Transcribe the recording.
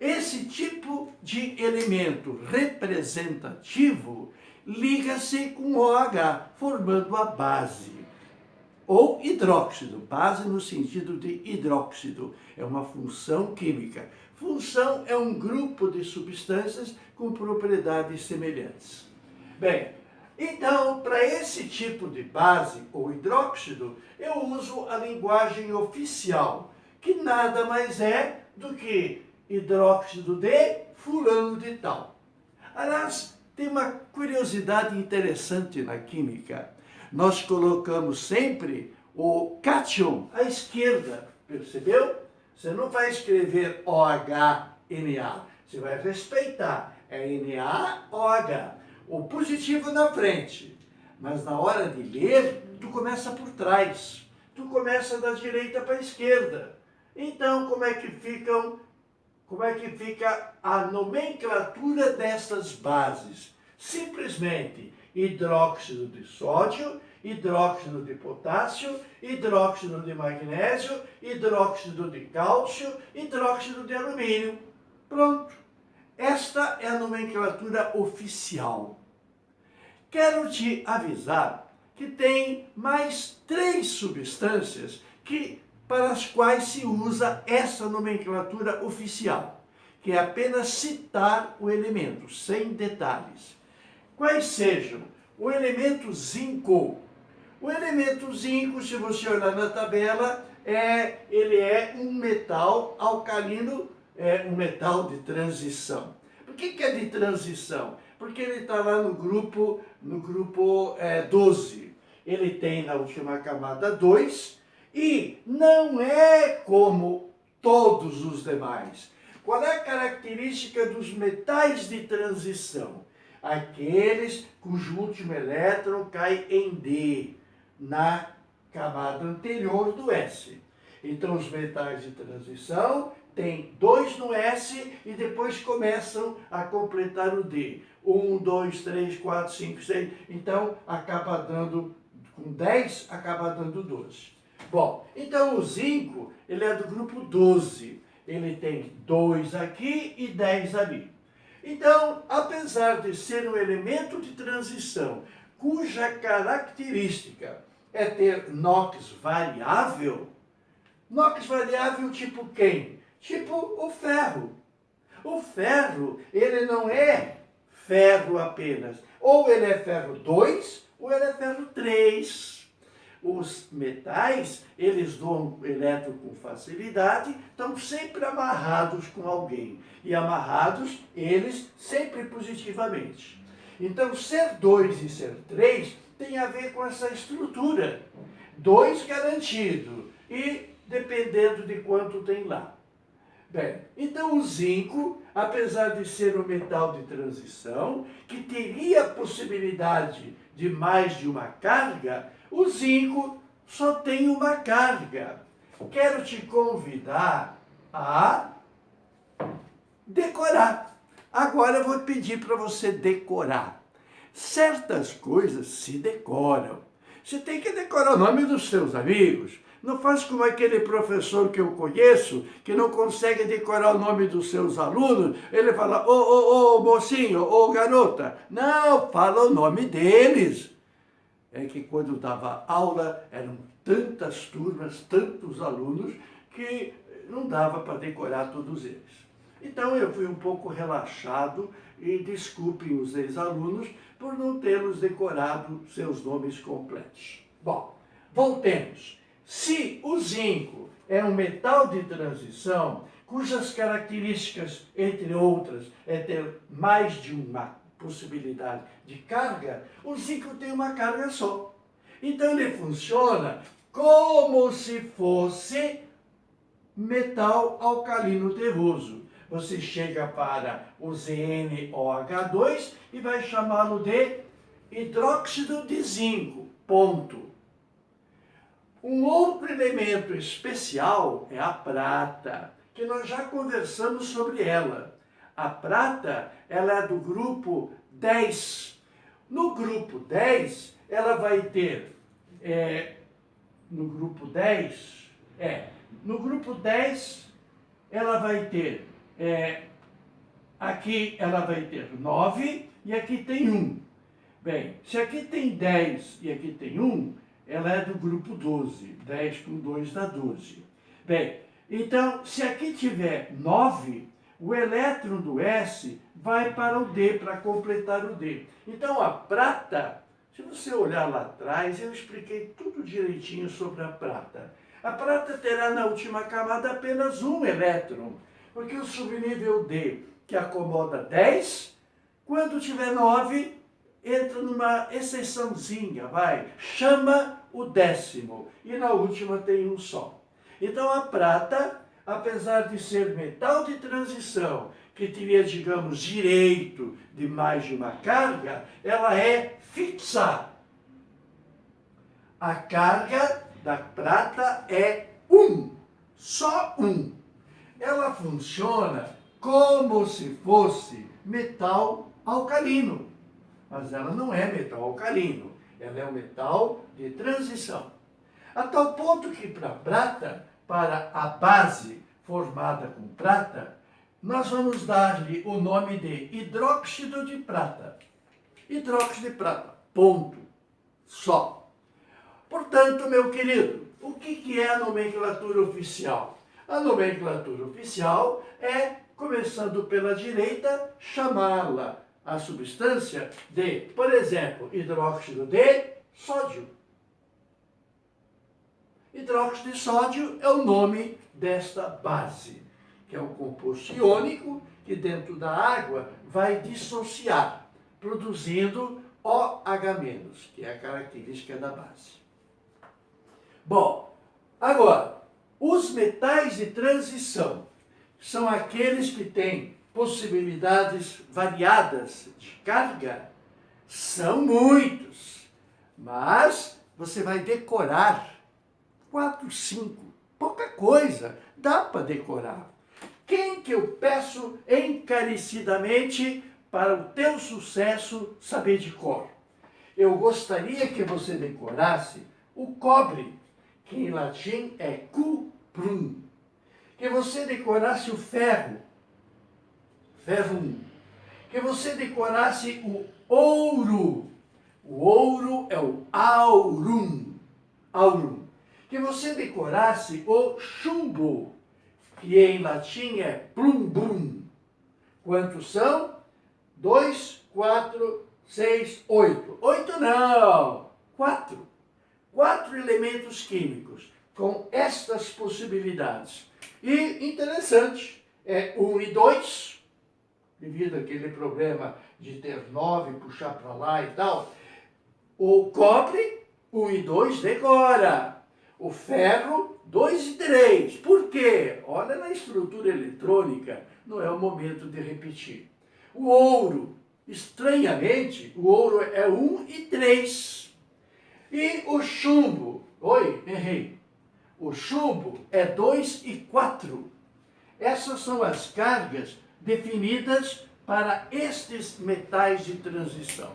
Esse tipo de elemento representativo liga-se com OH, formando a base, ou hidróxido, base no sentido de hidróxido, é uma função química. Função é um grupo de substâncias com propriedades semelhantes. Bem, então, para esse tipo de base, ou hidróxido, eu uso a linguagem oficial, que nada mais é do que hidróxido de fulano de tal. Aliás, tem uma curiosidade interessante na química. Nós colocamos sempre o cátion à esquerda, percebeu? Você não vai escrever OH-Na, você vai respeitar, é Na-OH. O positivo na frente, mas na hora de ler, tu começa por trás, tu começa da direita para a esquerda. Então, como é que fica a nomenclatura dessas bases? Simplesmente hidróxido de sódio, hidróxido de potássio, hidróxido de magnésio, hidróxido de cálcio, hidróxido de alumínio. Pronto. Esta é a nomenclatura oficial. Quero te avisar que tem mais 3 substâncias para as quais se usa essa nomenclatura oficial, que é apenas citar o elemento, sem detalhes. Quais sejam? O elemento zinco. O elemento zinco, se você olhar na tabela, ele é um metal alcalino, um metal de transição. Por que é de transição? Porque ele está lá no grupo 12. Ele tem na última camada 2 e não é como todos os demais. Qual é a característica dos metais de transição? Aqueles cujo último elétron cai em D, na camada anterior do S. Então, os metais de transição têm 2 no S e depois começam a completar o D. 1, 2, 3, 4, 5, 6. Então, acaba dando, com 10, acaba dando 12. Bom, então o zinco, ele é do grupo 12. Ele tem 2 aqui e 10 ali. Então, apesar de ser um elemento de transição, cuja característica é ter NOx variável tipo quem? Tipo o ferro. O ferro, ele não é ferro apenas. Ou ele é ferro 2, ou ele é ferro 3. Os metais, eles doam elétron com facilidade, estão sempre amarrados com alguém. E amarrados, eles, sempre positivamente. Então, ser 2 e ser 3 tem a ver com essa estrutura. 2 garantido e dependendo de quanto tem lá. Bem, então o zinco, apesar de ser um metal de transição, que teria a possibilidade de mais de uma carga, o zinco só tem uma carga. Quero te convidar a decorar. Agora eu vou pedir para você decorar. Certas coisas se decoram. Você tem que decorar o nome dos seus amigos. Não faz como aquele professor que eu conheço, que não consegue decorar o nome dos seus alunos. Ele fala, ô mocinho, ô garota. Não, fala o nome deles. É que quando dava aula, eram tantas turmas, tantos alunos, que não dava para decorar todos eles. Então eu fui um pouco relaxado e desculpem os ex-alunos por não tê-los decorado seus nomes completos. Bom, voltemos. Se o zinco é um metal de transição, cujas características, entre outras, é ter mais de uma possibilidade de carga, o zinco tem uma carga só. Então ele funciona como se fosse metal alcalino terroso. Você chega para o ZnOH2 e vai chamá-lo de hidróxido de zinco, ponto. Um outro elemento especial é a prata, que nós já conversamos sobre ela. A prata, ela é do grupo 10. No grupo 10, ela vai ter, no grupo 10, ela vai ter aqui ela vai ter 9 e aqui tem 1. Bem, se aqui tem 10 e aqui tem 1, ela é do grupo 12. 10 com 2 dá 12. Bem, então, se aqui tiver 9, o elétron do S vai para o D, para completar o D. Então, a prata, se você olhar lá atrás, eu expliquei tudo direitinho sobre a prata. A prata terá na última camada apenas um elétron, porque o subnível D, que acomoda 10, quando tiver 9, entra numa exceçãozinha, chama o décimo, e na última tem um só. Então a prata, apesar de ser metal de transição, que teria, digamos, direito de mais de uma carga, ela é fixa. A carga da prata é 1, só 1. Ela funciona como se fosse metal alcalino, mas ela não é metal alcalino, ela é um metal de transição. A tal ponto que para a prata, para a base formada com prata, nós vamos dar-lhe o nome de hidróxido de prata. Hidróxido de prata, ponto, só. Portanto, meu querido, o que é a nomenclatura oficial? A nomenclatura oficial é, começando pela direita, chamá-la, a substância, de, por exemplo, hidróxido de sódio. Hidróxido de sódio é o nome desta base, que é um composto iônico que dentro da água vai dissociar, produzindo OH-, que é a característica da base. Bom, agora, os metais de transição são aqueles que têm possibilidades variadas de carga. São muitos, mas você vai decorar 4, 5, pouca coisa, dá para decorar. Quem que eu peço encarecidamente para o teu sucesso saber de cor? Eu gostaria que você decorasse o cobre, que em latim é cuprum. Que você decorasse o ferro, ferrum. Que você decorasse o ouro é o aurum, aurum. Que você decorasse o chumbo, que em latim é plumbum. Quantos são? 2, 4, 6, 8. 8 não, 4. 4 elementos químicos com estas possibilidades. E interessante, 1 e 2, devido àquele problema de ter 9, puxar para lá e tal. O cobre, 1 e 2, decora. O ferro, 2 e 3. Por quê? Olha na estrutura eletrônica, não é o momento de repetir. O ouro, estranhamente, o ouro é 1 e 3. E o chumbo, errei. O chumbo é 2 e 4. Essas são as cargas definidas para estes metais de transição.